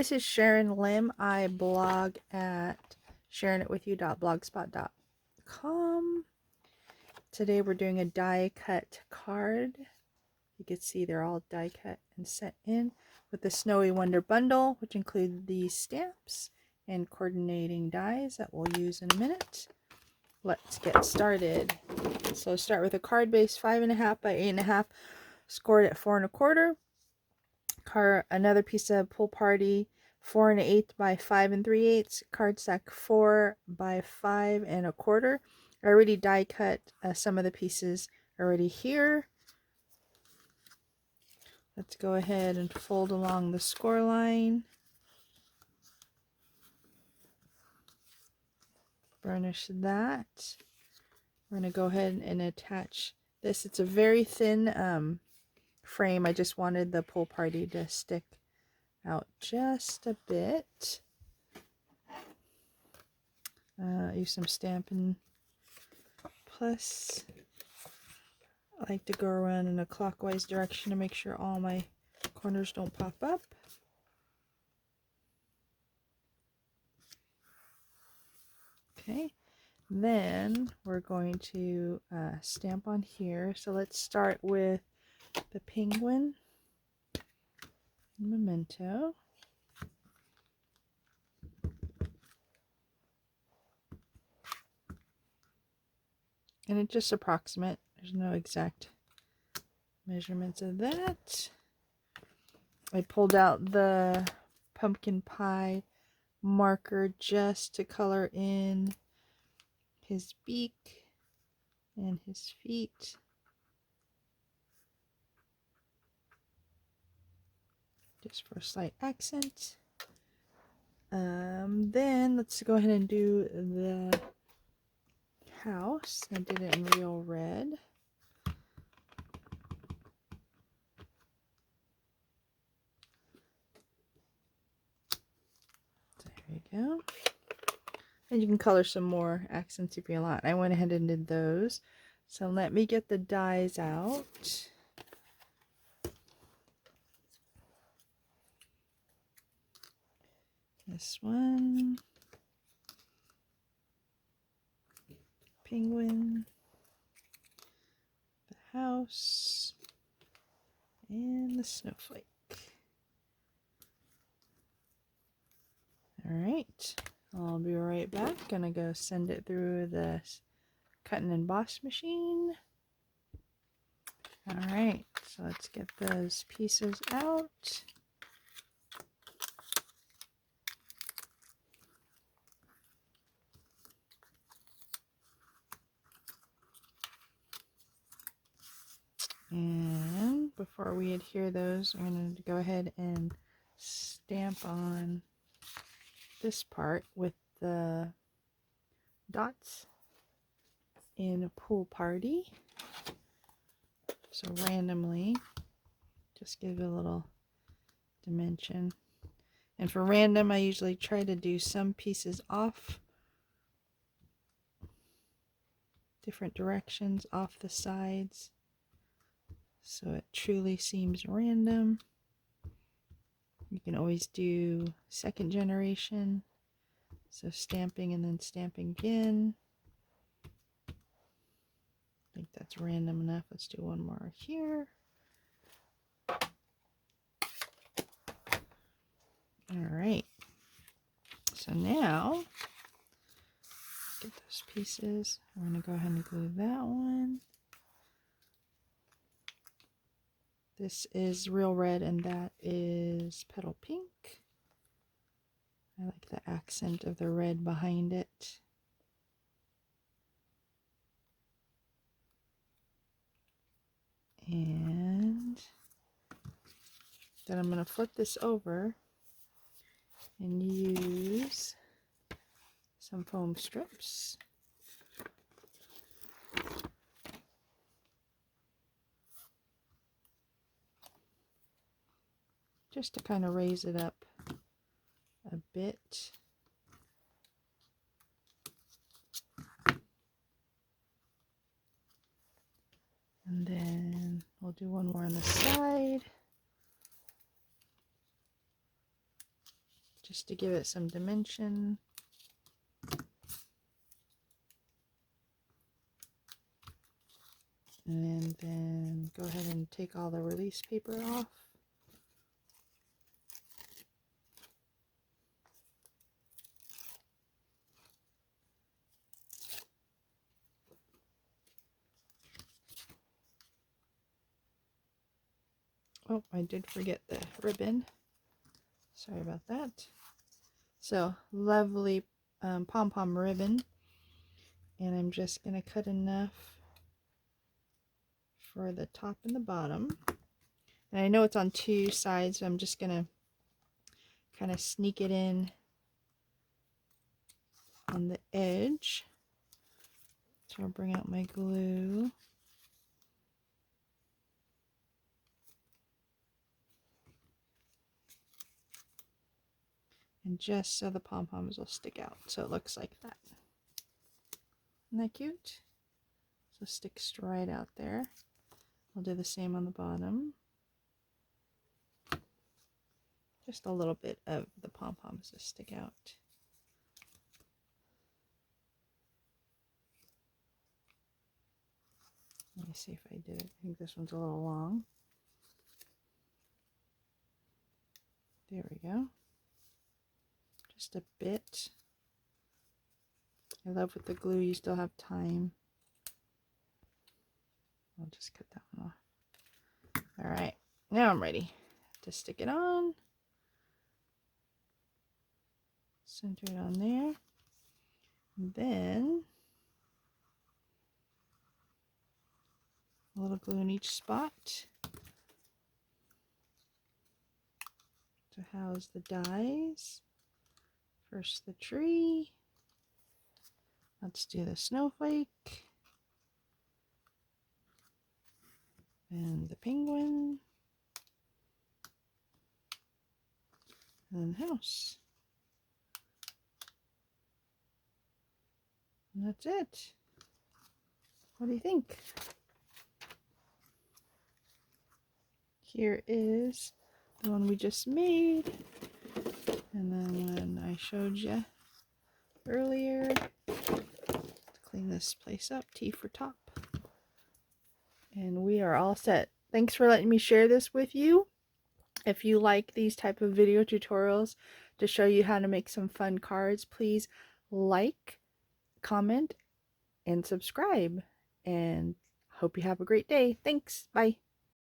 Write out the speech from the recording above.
This is Sharon Lim. I blog at sharingitwithyou.blogspot.com. Today we're doing a die cut card. You can see they're all die cut and sent in with the Snowy Wonder bundle, which includes these stamps and coordinating dies that we'll use in a minute. Let's get started. So start with a card base 5.5 by 8.5, scored at 4 1/4. Another piece of Pool Party 4 1/8 by 5 3/8, cardstock 4 by 5 1/4. I already die cut some of the pieces already here. Let's go ahead and fold along the score line. Burnish that. We're going to go ahead and attach this. It's a very thin frame. I just wanted the Pool Party to stick out just a bit. Use some Stampin' Plus. I like to go around in a clockwise direction to make sure all my corners don't pop up. Okay, then we're going to stamp on here. So let's start with the penguin memento. And it's just approximate. There's no exact measurements of that. I pulled out the pumpkin pie marker just to color in his beak and his feet. Just for a slight accent. Then let's go ahead and do the house. I did it in Real Red. There we go. And you can color some more accents if you want. I went ahead and did those. So let me get the dies out. This one. Penguin. The house. And the snowflake. Alright. I'll be right back. Gonna go send it through the cut and emboss machine. Alright, so let's get those pieces out. And before we adhere those, I'm going to go ahead and stamp on this part with the dots in a Pool Party. So randomly, just give it a little dimension. And for random, I usually try to do some pieces off, different directions off the sides, so it truly seems random. You can always do second generation, so stamping and then stamping again. I think that's random enough. Let's do one more here. Alright, so now get those pieces. I'm going to go ahead and glue that one. This is Real Red and that is Petal Pink. I like the accent of the red behind it. And then I'm going to flip this over and use some foam strips. Just to kind of raise it up a bit. And then we'll do one more on the side. just to give it some dimension. And then go ahead and take all the release paper off. Oh, I did forget the ribbon. Sorry about that. So, lovely pom-pom ribbon. And I'm just going to cut enough for the top and the bottom. And I know it's on two sides, so I'm just going to kind of sneak it in on the edge. So I'll bring out my glue. And just so the pom-poms will stick out, so it looks like that. Isn't that cute? So sticks right out there. I'll do the same on the bottom. Just a little bit of the pom-poms to stick out. Let me see if I did it. I think this one's a little long. There we go. Just a bit. I love with the glue you still have time. I'll just cut that one off. Alright, now I'm ready to stick it on. Center it on there. And then a little glue in each spot to house the dies. First the tree. Let's do the snowflake. And the penguin. And the house. And that's it. What do you think? Here is the one we just made. And then when I showed you earlier, let's clean this place up, T for top. And we are all set. Thanks for letting me share this with you. If you like these type of video tutorials to show you how to make some fun cards, please like, comment, and subscribe. And hope you have a great day. Thanks. Bye.